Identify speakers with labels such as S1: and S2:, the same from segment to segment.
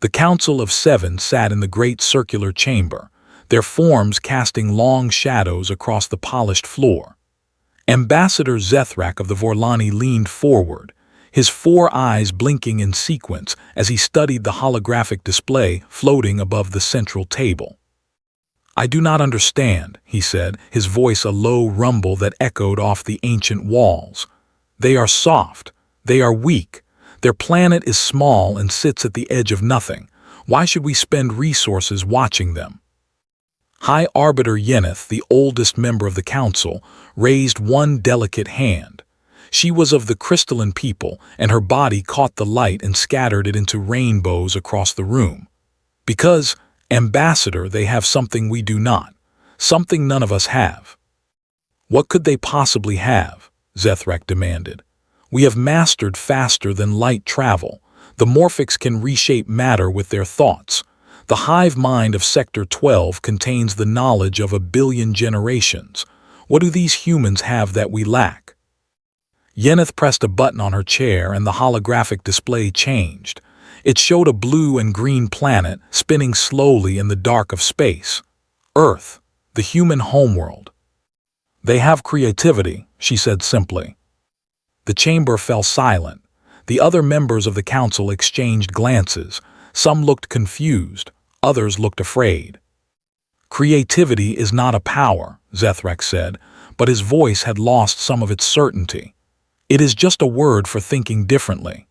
S1: The Council of Seven sat in the great circular chamber, their forms casting long shadows across the polished floor. Ambassador Zethrak of the Vorlani leaned forward, his four eyes blinking in sequence as he studied the holographic display floating above the central table. "I do not understand," he said, his voice a low rumble that echoed off the ancient walls. "They are soft. They are weak. Their planet is small and sits at the edge of nothing. Why should we spend resources watching them?" High Arbiter Yeneth, the oldest member of the council, raised one delicate hand. She was of the crystalline people, and her body caught the light and scattered it into rainbows across the room. "Because, Ambassador, they have something we do not, something none of us have." "What could they possibly have?" Zethrak demanded. "We have mastered faster than light travel. The Morphics can reshape matter with their thoughts. The hive mind of Sector 12 contains the knowledge of 1,000,000,000 generations. What do these humans have that we lack?" Yeneth pressed a button on her chair and the holographic display changed. It showed a blue and green planet spinning slowly in the dark of space. Earth, the human homeworld. "They have creativity," she said simply. The chamber fell silent. The other members of the council exchanged glances. Some looked confused, others looked afraid. "Creativity is not a power," Zethrak said, but his voice had lost some of its certainty. "It is just a word for thinking differently."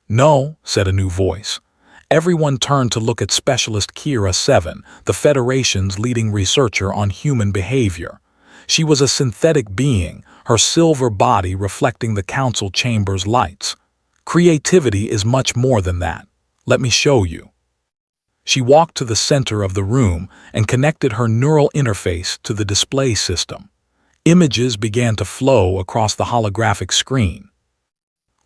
S1: "No," said a new voice. Everyone turned to look at Specialist Kira 7, the Federation's leading researcher on human behavior. She was a synthetic being, her silver body reflecting the council chamber's lights. "Creativity is much more than that. Let me show you." She walked to the center of the room and connected her neural interface to the display system. Images began to flow across the holographic screen.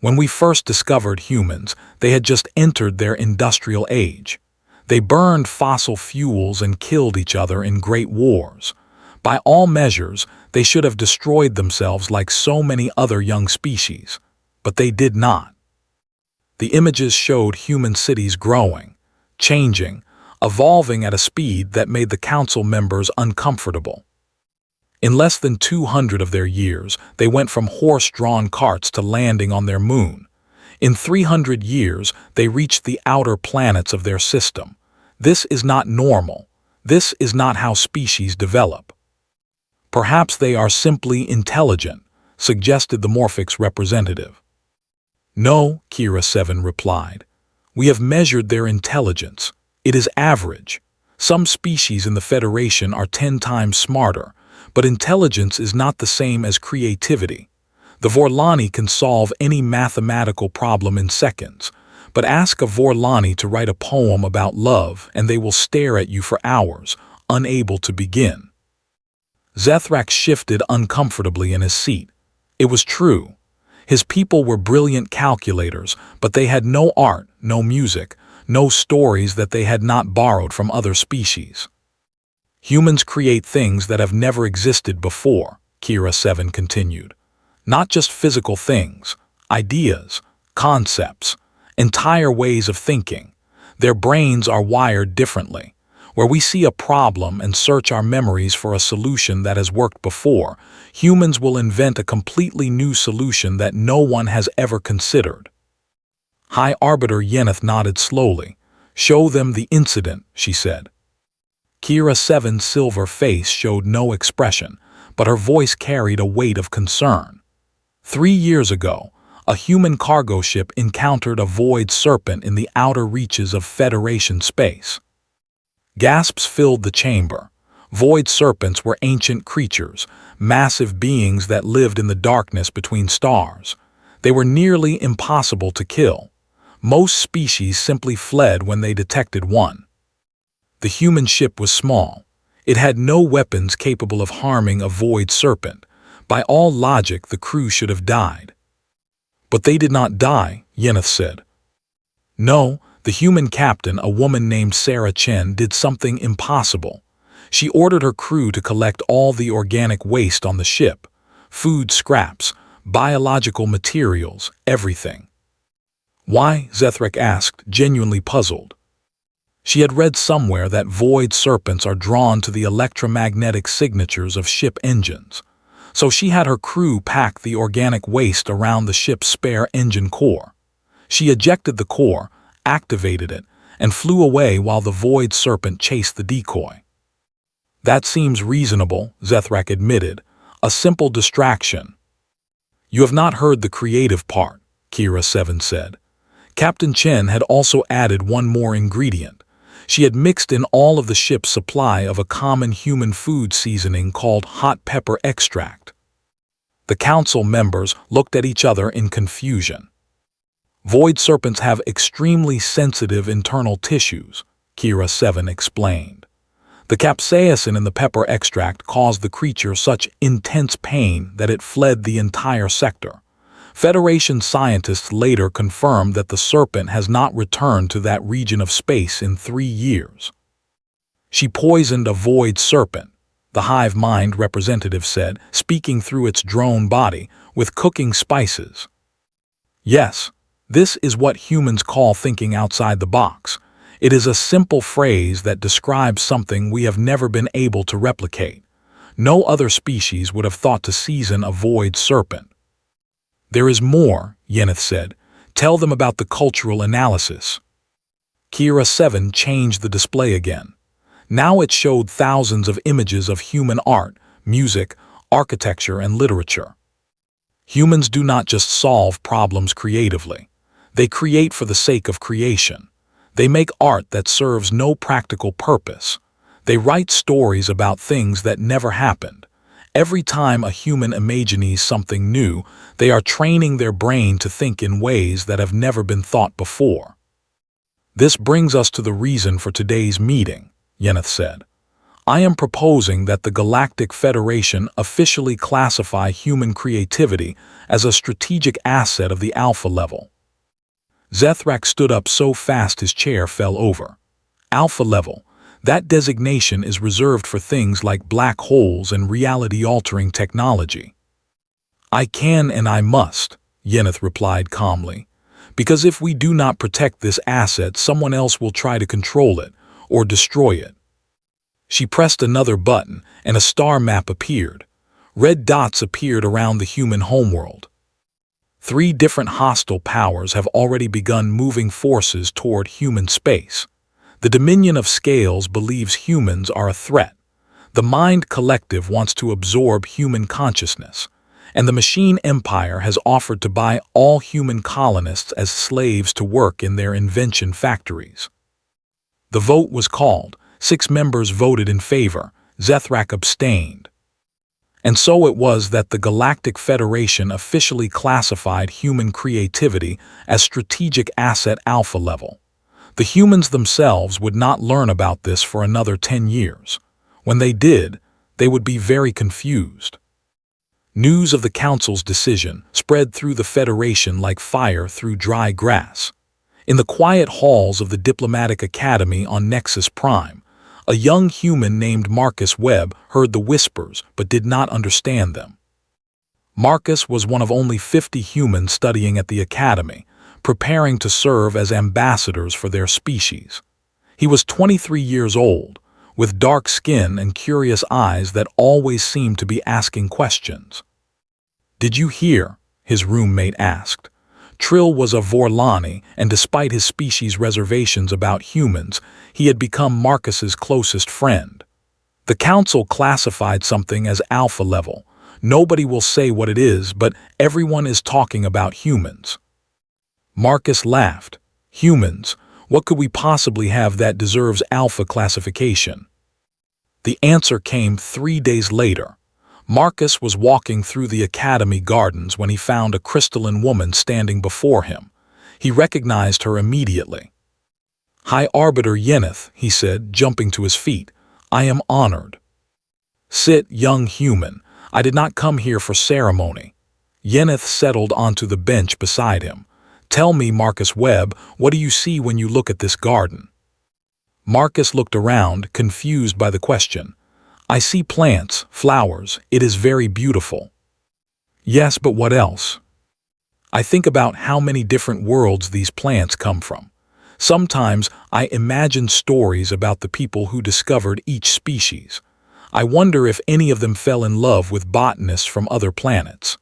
S1: When we first discovered humans, they had just entered their industrial age. They burned fossil fuels and killed each other in great wars. By all measures, they should have destroyed themselves like so many other young species. But they did not. The images showed human cities growing, changing, evolving at a speed that made the council members uncomfortable. In less than 200 of their years, they went from horse-drawn carts to landing on their moon. In 300 years, they reached the outer planets of their system. This is not normal. This is not how species develop. "Perhaps they are simply intelligent," suggested the Morphics representative. "No," Kira 7 replied. "We have measured their intelligence. It is average. Some species in the Federation are 10 times smarter, but intelligence is not the same as creativity. The Vorlani can solve any mathematical problem in seconds, but ask a Vorlani to write a poem about love and they will stare at you for hours, unable to begin." Zethrak shifted uncomfortably in his seat. It was true. His people were brilliant calculators, but they had no art, no music, no stories that they had not borrowed from other species. "Humans create things that have never existed before," Kira 7 continued. "Not just physical things, ideas, concepts, entire ways of thinking. Their brains are wired differently. Where we see a problem and search our memories for a solution that has worked before, humans will invent a completely new solution that no one has ever considered." High Arbiter Yeneth nodded slowly. "Show them the incident," she said. Kira 7's silver face showed no expression, but her voice carried a weight of concern. 3 years ago, a human cargo ship encountered a void serpent in the outer reaches of Federation space. Gasps filled the chamber. Void serpents were ancient creatures, massive beings that lived in the darkness between stars. They were nearly impossible to kill. Most species simply fled when they detected one. The human ship was small. It had no weapons capable of harming a void serpent. By all logic, the crew should have died. "But they did not die," Yeneth said. "No, the human captain, a woman named Sarah Chen, did something impossible. She ordered her crew to collect all the organic waste on the ship, food scraps, biological materials, everything. Why? Zethrak asked, genuinely puzzled. She had read somewhere that void serpents are drawn to the electromagnetic signatures of ship engines, so she had her crew pack the organic waste around the ship's spare engine core. She ejected the core, activated it, and flew away while the void serpent chased the decoy. That seems reasonable, Zethrak admitted. A simple distraction. You have not heard the creative part, Kira 7 said. Captain Chen had also added one more ingredient. She had mixed in all of the ship's supply of a common human food seasoning called hot pepper extract. The council members looked at each other in confusion. Void serpents have extremely sensitive internal tissues, Kira 7 explained. The capsaicin in the pepper extract caused the creature such intense pain that it fled the entire sector. Federation scientists later confirmed that the serpent has not returned to that region of space in 3 years. She poisoned a void serpent, the hive mind representative said, speaking through its drone body, with cooking spices. Yes, this is what humans call thinking outside the box. It is a simple phrase that describes something we have never been able to replicate. No other species would have thought to season a void serpent. There is more, Yeneth said. Tell them about the cultural analysis. Kira 7 changed the display again. Now it showed thousands of images of human art, music, architecture, and literature. Humans do not just solve problems creatively. They create for the sake of creation. They make art that serves no practical purpose. They write stories about things that never happened. Every time a human imagines something new, they are training their brain to think in ways that have never been thought before. This brings us to the reason for today's meeting, Yeneth said. I am proposing that the Galactic Federation officially classify human creativity as a strategic asset of the alpha level. Zethrak stood up so fast his chair fell over. Alpha level. That designation is reserved for things like black holes and reality-altering technology. I can and I must, Yeneth replied calmly, because if we do not protect this asset, someone else will try to control it or destroy it. She pressed another button and a star map appeared. Red dots appeared around the human homeworld. 3 different hostile powers have already begun moving forces toward human space. The Dominion of Scales believes humans are a threat. The Mind Collective wants to absorb human consciousness, and the Machine Empire has offered to buy all human colonists as slaves to work in their invention factories. The vote was called. 6 members voted in favor. Zethrak abstained. And so it was that the Galactic Federation officially classified human creativity as strategic asset alpha level. The humans themselves would not learn about this for another 10 years. When they did, they would be very confused. News of the Council's decision spread through the Federation like fire through dry grass. In the quiet halls of the Diplomatic Academy on Nexus Prime, a young human named Marcus Webb heard the whispers but did not understand them. Marcus was one of only 50 humans studying at the academy, preparing to serve as ambassadors for their species. He was 23 years old, with dark skin and curious eyes that always seemed to be asking questions. "Did you hear?" his roommate asked. Trill was a Vorlani, and despite his species' reservations about humans, he had become Marcus's closest friend. The Council classified something as alpha level. Nobody will say what it is, but everyone is talking about humans. Marcus laughed. Humans? What could we possibly have that deserves alpha classification? The answer came 3 days later. Marcus was walking through the academy gardens when he found a crystalline woman standing before him. He recognized her immediately. "High Arbiter Yeneth," he said, jumping to his feet. "I am honored." "Sit, young human. I did not come here for ceremony." Yeneth settled onto the bench beside him. "Tell me, Marcus Webb, what do you see when you look at this garden?" Marcus looked around, confused by the question. "I see plants, flowers. It is very beautiful." "Yes, but what else?" I think about how many different worlds these plants come from. Sometimes I imagine stories about the people who discovered each species. I wonder if any of them fell in love with botanists from other planets.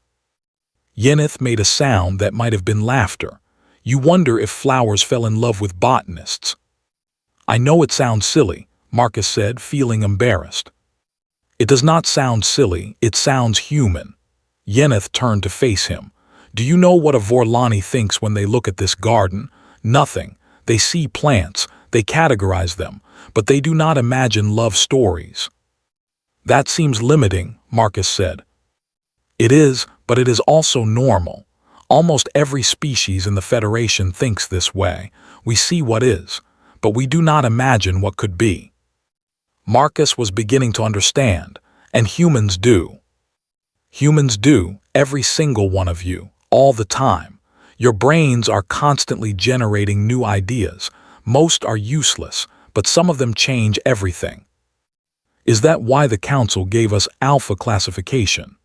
S1: Yeneth made a sound that might have been laughter. You wonder if flowers fell in love with botanists. I know it sounds silly, Marcus said, feeling embarrassed. It does not sound silly, it sounds human. Yeneth turned to face him. Do you know what a Vorlani thinks when they look at this garden? Nothing. They see plants, they categorize them, but they do not imagine love stories. That seems limiting, Marcus said. It is, but it is also normal. Almost every species in the Federation thinks this way. We see what is, but we do not imagine what could be. Marcus was beginning to understand, and humans do. Humans do, every single one of you, all the time. Your brains are constantly generating new ideas. Most are useless, but some of them change everything. Is that why the Council gave us Alpha classification?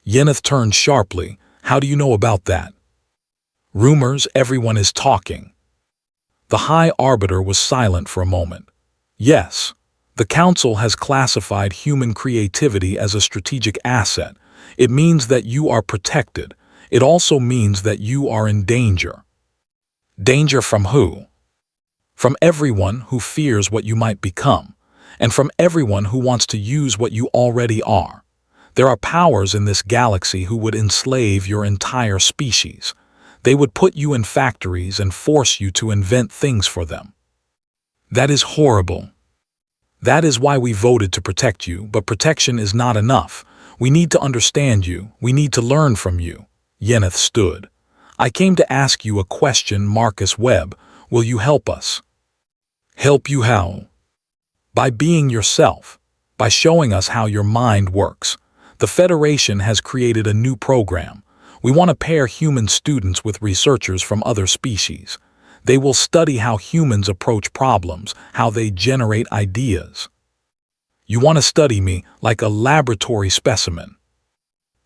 S1: Yeneth turned sharply. How do you know about that? Rumors, everyone is talking. The High Arbiter was silent for a moment. Yes, the Council has classified human creativity as a strategic asset. It means that you are protected. It also means that you are in danger. Danger from who? From everyone who fears what you might become, and from everyone who wants to use what you already are. There are powers in this galaxy who would enslave your entire species. They would put you in factories and force you to invent things for them. That is horrible. That is why we voted to protect you, but protection is not enough. We need to understand you. We need to learn from you. Yeneth stood. I came to ask you a question, Marcus Webb. Will you help us? Help you how? By being yourself. By showing us how your mind works. The Federation has created a new program. We want to pair human students with researchers from other species. They will study how humans approach problems, how they generate ideas. You want to study me like a laboratory specimen.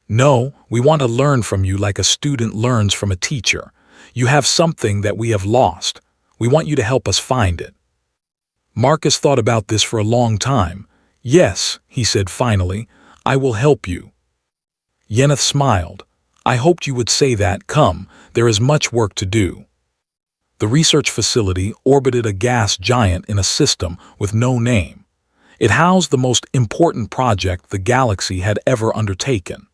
S1: No, we want to learn from you like a student learns from a teacher. You have something that we have lost. We want you to help us find it. Marcus thought about this for a long time. Yes, he said finally, I will help you. Yeneth smiled. I hoped you would say that. Come, there is much work to do. The research facility orbited a gas giant in a system with no name. It housed the most important project the galaxy had ever undertaken.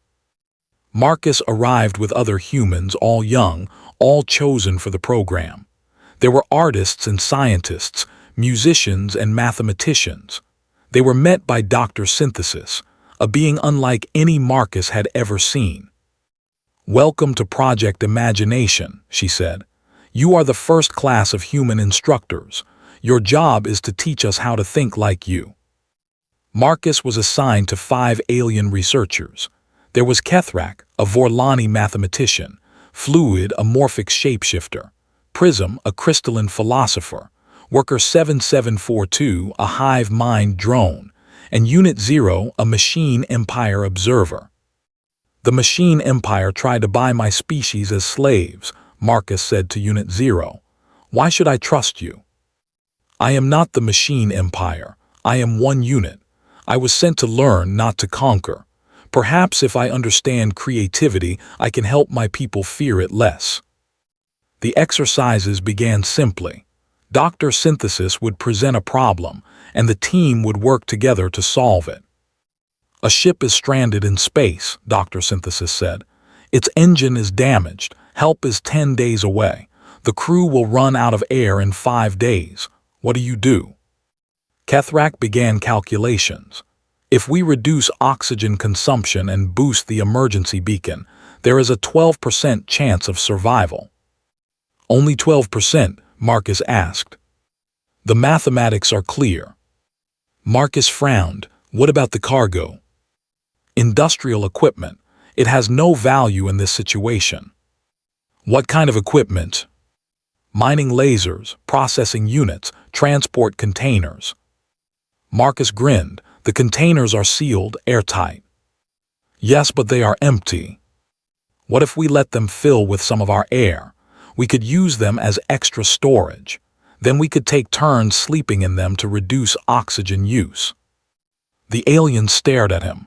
S1: Marcus arrived with other humans, all young, all chosen for the program. There were artists and scientists, musicians and mathematicians. They were met by Dr. Synthesis, a being unlike any Marcus had ever seen. Welcome to Project Imagination, she said. You are the first class of human instructors. Your job is to teach us how to think like you. Marcus was assigned to 5 alien researchers. There was Kethrak, a Vorlani mathematician, Fluid, a morphic shapeshifter, Prism, a crystalline philosopher, Worker 7742, a hive mind drone, and Unit 0, a machine empire observer. The machine empire tried to buy my species as slaves, Marcus said to Unit 0. Why should I trust you? I am not the machine empire. I am one unit. I was sent to learn, not to conquer. Perhaps if I understand creativity, I can help my people fear it less. The exercises began simply. Dr. Synthesis would present a problem, and the team would work together to solve it. A ship is stranded in space, Dr. Synthesis said. Its engine is damaged. Help is 10 days away. The crew will run out of air in 5 days. What do you do? Kethrak began calculations. If we reduce oxygen consumption and boost the emergency beacon, there is a 12% chance of survival. Only 12%, Marcus asked. The mathematics are clear. Marcus frowned. What about the cargo? Industrial equipment. It has no value in this situation. What kind of equipment? Mining lasers, processing units, transport containers. Marcus grinned. The containers are sealed, airtight. Yes, but they are empty. What if we let them fill with some of our air? We could use them as extra storage. Then we could take turns sleeping in them to reduce oxygen use. The alien stared at him.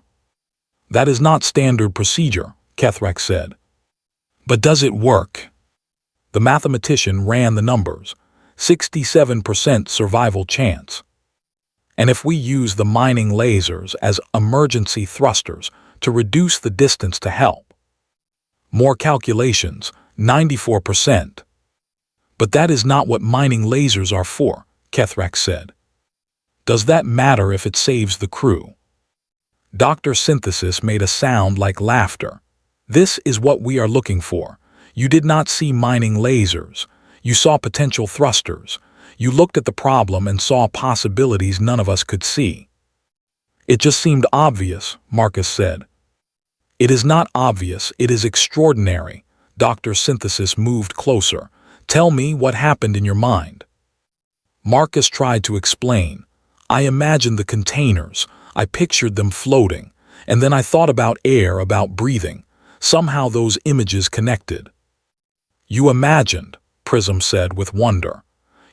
S1: That is not standard procedure, Kethrak said. But does it work? The mathematician ran the numbers. 67% survival chance. And if we use the mining lasers as emergency thrusters to reduce the distance to help? More calculations, 94%. But that is not what mining lasers are for, Kethrak said. Does that matter if it saves the crew? Dr. Synthesis made a sound like laughter. This is what we are looking for. You did not see mining lasers. You saw potential thrusters. You looked at the problem and saw possibilities none of us could see. It just seemed obvious, Marcus said. It is not obvious, it is extraordinary. Dr. Synthesis moved closer. Tell me what happened in your mind. Marcus tried to explain. I imagined the containers. I pictured them floating. And then I thought about air, about breathing. Somehow those images connected. You imagined, Prism said with wonder.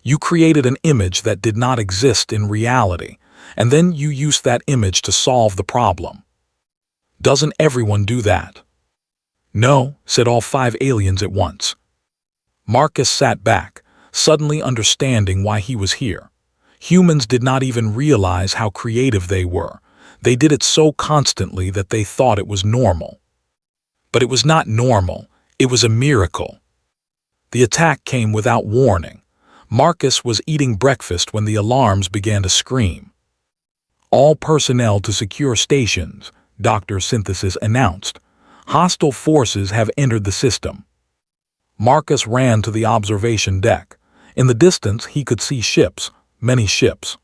S1: You created an image that did not exist in reality, and then you used that image to solve the problem. Doesn't everyone do that? No, said all 5 aliens at once. Marcus sat back, suddenly understanding why he was here. Humans did not even realize how creative they were. They did it so constantly that they thought it was normal. But it was not normal, it was a miracle. The attack came without warning. Marcus was eating breakfast when the alarms began to scream. All personnel to secure stations, Dr. Synthesis announced. Hostile forces have entered the system. Marcus ran to the observation deck. In the distance he could see ships, many ships.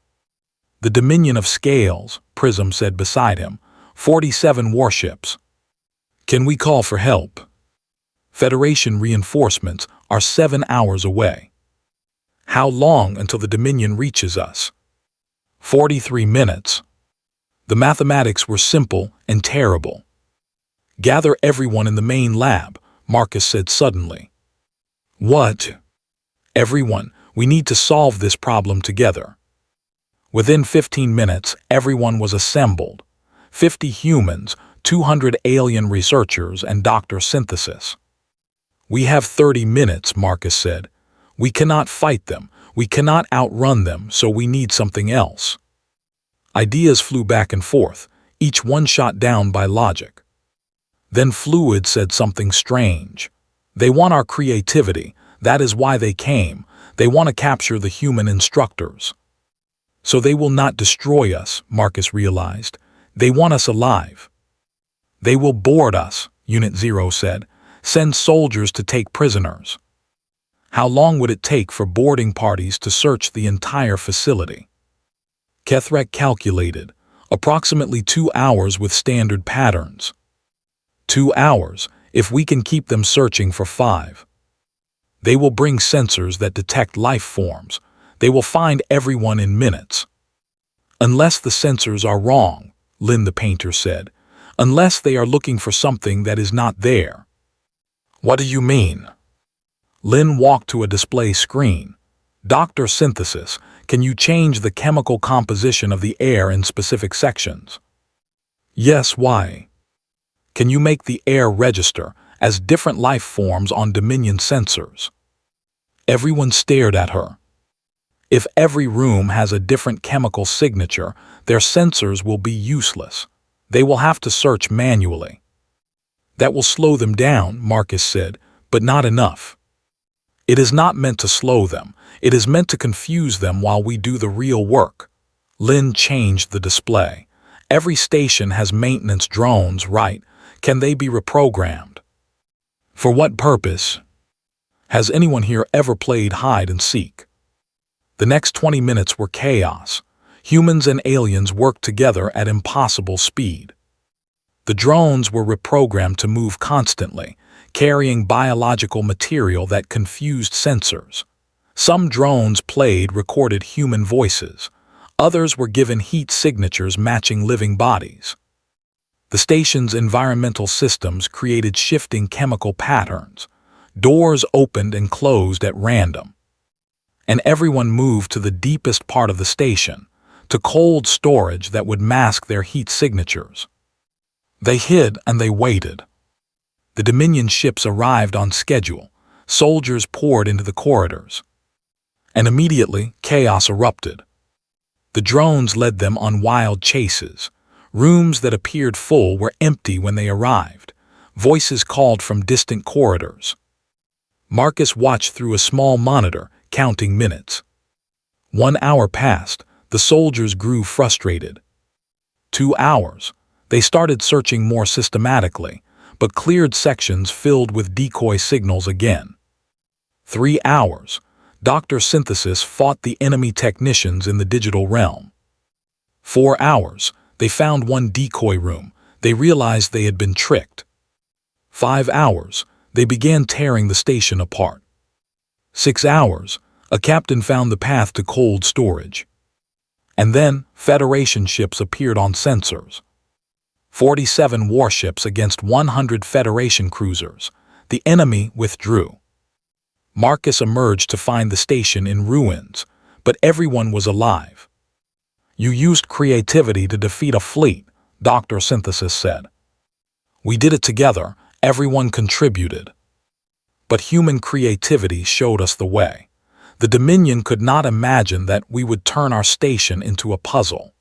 S1: The Dominion of Scales, Prism said beside him. 47 warships. Can we call for help? Federation reinforcements are 7 hours away. How long until the Dominion reaches us? 43 minutes. The mathematics were simple and terrible. Gather everyone in the main lab, Marcus said suddenly. What? Everyone, we need to solve this problem together. Within 15 minutes, everyone was assembled. 50 humans, 200 alien researchers, and Dr. Synthesis. We have 30 minutes, Marcus said. We cannot fight them. We cannot outrun them, so we need something else. Ideas flew back and forth, each one shot down by logic. Then Fluid said something strange. They want our creativity. That is why they came. They want to capture the human instructors. So they will not destroy us, Marcus realized. They want us alive. They will board us, Unit 0 said. Send soldiers to take prisoners. How long would it take for boarding parties to search the entire facility? Kethrak calculated. Approximately 2 hours with standard patterns. 2 hours, if we can keep them searching for 5. They will bring sensors that detect life forms. They will find everyone in minutes. Unless the sensors are wrong, Lynn the painter said. Unless they are looking for something that is not there. What do you mean? Lynn walked to a display screen. Dr. Synthesis, can you change the chemical composition of the air in specific sections? Yes, why? Can you make the air register as different life forms on Dominion sensors? Everyone stared at her. If every room has a different chemical signature, their sensors will be useless. They will have to search manually. That will slow them down, Marcus said, but not enough. It is not meant to slow them. It is meant to confuse them while we do the real work. Lynn changed the display. Every station has maintenance drones, right? Can they be reprogrammed? For what purpose? Has anyone here ever played hide and seek? The next 20 minutes were chaos. Humans and aliens worked together at impossible speed. The drones were reprogrammed to move constantly, carrying biological material that confused sensors. Some drones recorded human voices. Others were given heat signatures matching living bodies. The station's environmental systems created shifting chemical patterns. Doors opened and closed at random. And everyone moved to the deepest part of the station, to cold storage that would mask their heat signatures. They hid and they waited. The Dominion ships arrived on schedule. Soldiers poured into the corridors. And immediately, chaos erupted. The drones led them on wild chases. Rooms that appeared full were empty when they arrived. Voices called from distant corridors. Marcus watched through a small monitor, counting minutes. 1 hour passed. The soldiers grew frustrated. 2 hours. They started searching more systematically, but cleared sections filled with decoy signals again. 3 hours. Dr. Synthesis fought the enemy technicians in the digital realm. 4 hours. They found one decoy room. They realized they had been tricked. 5 hours. They began tearing the station apart. 6 hours. A captain found the path to cold storage. And then, Federation ships appeared on sensors. 47 warships against 100 Federation cruisers. The enemy withdrew. Marcus emerged to find the station in ruins, but everyone was alive. "You used creativity to defeat a fleet," Dr. Synthesis said. "We did it together, everyone contributed." But human creativity showed us the way. The Dominion could not imagine that we would turn our station into a puzzle.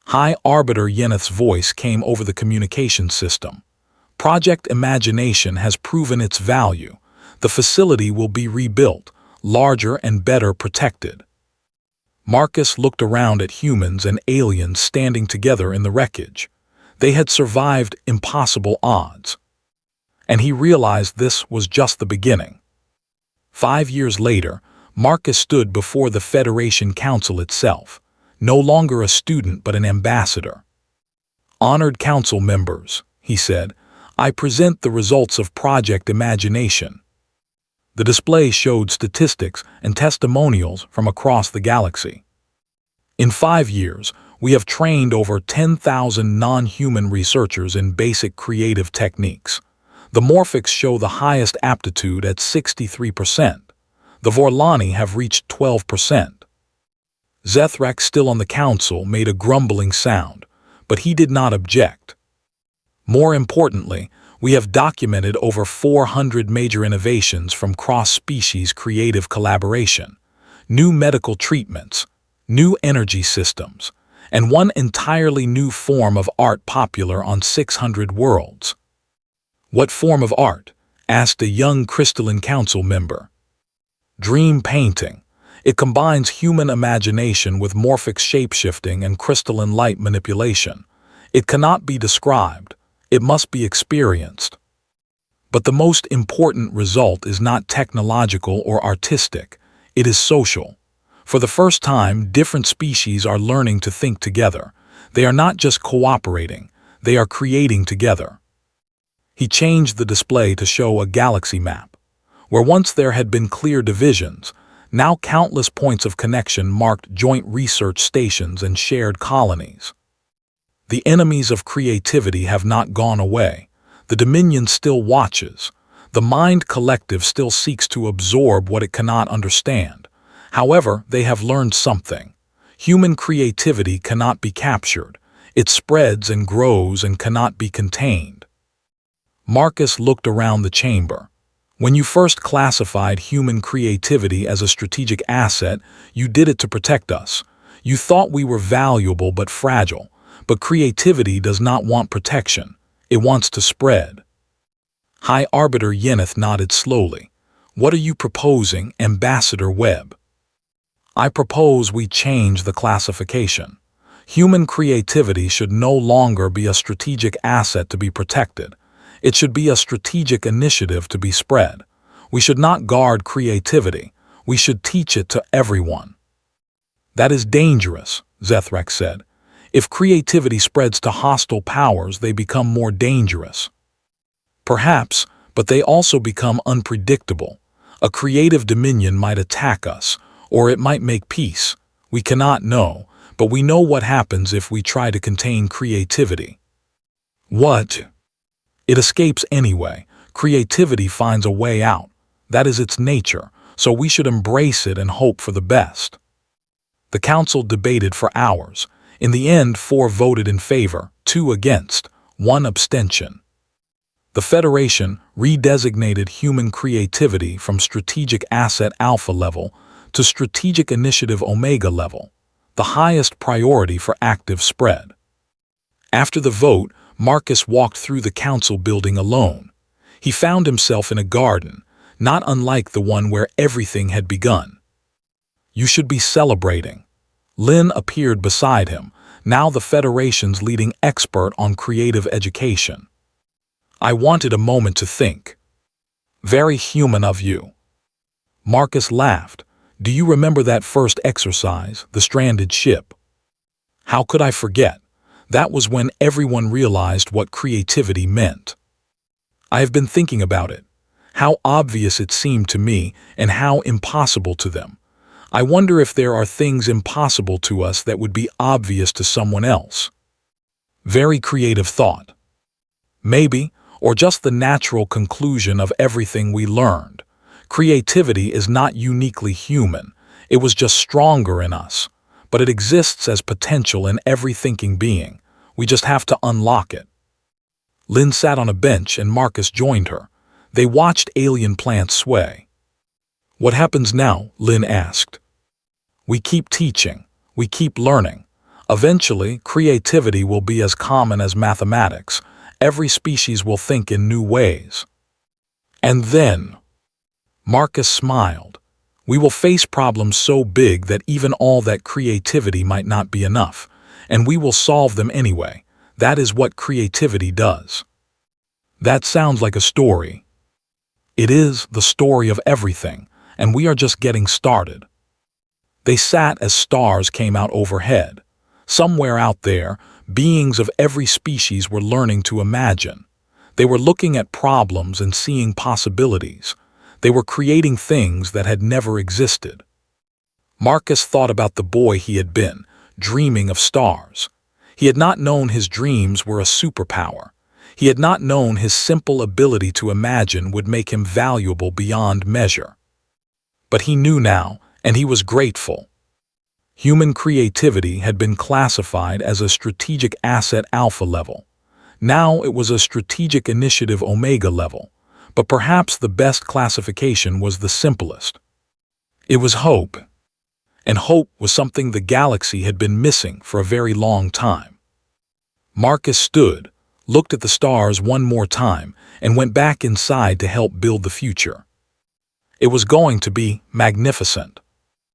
S1: High Arbiter Yeneth's voice came over the communication system. "Project Imagination has proven its value. The facility will be rebuilt, larger and better protected." Marcus looked around at humans and aliens standing together in the wreckage. They had survived impossible odds. And he realized this was just the beginning. 5 years later, Marcus stood before the Federation Council itself, no longer a student but an ambassador. "Honored council members," he said, "I present the results of Project Imagination." The display showed statistics and testimonials from across the galaxy. "In 5 years, we have trained over 10,000 non-human researchers in basic creative techniques. The Morphics show the highest aptitude at 63%. The Vorlani have reached 12%. Zethrak, still on the council, made a grumbling sound, but he did not object. "More importantly, we have documented over 400 major innovations from cross-species creative collaboration, new medical treatments, new energy systems, and one entirely new form of art popular on 600 worlds." "What form of art?" asked a young crystalline council member. "Dream painting. It combines human imagination with morphic shapeshifting and crystalline light manipulation. It cannot be described. It must be experienced." But the most important result is not technological or artistic. It is social. For the first time, different species are learning to think together. They are not just cooperating, they are creating together. He changed the display to show a galaxy map. Where once there had been clear divisions, now countless points of connection marked joint research stations and shared colonies. The enemies of creativity have not gone away. The Dominion still watches. The Mind Collective still seeks to absorb what it cannot understand. However, they have learned something. Human creativity cannot be captured. It spreads and grows and cannot be contained. Marcus looked around the chamber. "When you first classified human creativity as a strategic asset, you did it to protect us. You thought we were valuable but fragile. But creativity does not want protection. It wants to spread." High Arbiter Yeneth nodded slowly. "What are you proposing, Ambassador Webb?" "I propose we change the classification. Human creativity should no longer be a strategic asset to be protected. It should be a strategic initiative to be spread. We should not guard creativity. We should teach it to everyone." "That is dangerous," Zethrak said. "If creativity spreads to hostile powers, they become more dangerous." "Perhaps, but they also become unpredictable. A creative dominion might attack us, or it might make peace. We cannot know, but we know what happens if we try to contain creativity." What? It escapes anyway. Creativity finds a way out. That is its nature, so we should embrace it and hope for the best. The council debated for hours. In the end, 4 voted in favor, 2 against, 1 abstention. The Federation redesignated human creativity from Strategic Asset Alpha level to Strategic Initiative Omega level, the highest priority for active spread. After the vote, Marcus walked through the council building alone. He found himself in a garden, not unlike the one where everything had begun. You should be celebrating. Lynn appeared beside him, now the Federation's leading expert on creative education. I wanted a moment to think. Very human of you. Marcus laughed. Do you remember that first exercise, the stranded ship? How could I forget? That was when everyone realized what creativity meant. I have been thinking about it. How obvious it seemed to me and how impossible to them. I wonder if there are things impossible to us that would be obvious to someone else. Very creative thought. Maybe, or just the natural conclusion of everything we learned. Creativity is not uniquely human. It was just stronger in us. But it exists as potential in every thinking being. We just have to unlock it. Lynn sat on a bench and Marcus joined her. They watched alien plants sway. What happens now? Lynn asked. We keep teaching. We keep learning. Eventually, creativity will be as common as mathematics. Every species will think in new ways. And then, Marcus smiled. We will face problems so big that even all that creativity might not be enough, and we will solve them anyway. That is what creativity does. That sounds like a story. It is the story of everything, and we are just getting started. They sat as stars came out overhead. Somewhere out there, beings of every species were learning to imagine. They were looking at problems and seeing possibilities. They were creating things that had never existed. Marcus thought about the boy he had been, dreaming of stars. He had not known his dreams were a superpower. He had not known his simple ability to imagine would make him valuable beyond measure. But he knew now, and he was grateful. Human creativity had been classified as a Strategic Asset Alpha level. Now it was a Strategic Initiative Omega level, but perhaps the best classification was the simplest. It was hope. And hope was something the galaxy had been missing for a very long time. Marcus stood, looked at the stars one more time, and went back inside to help build the future. It was going to be magnificent.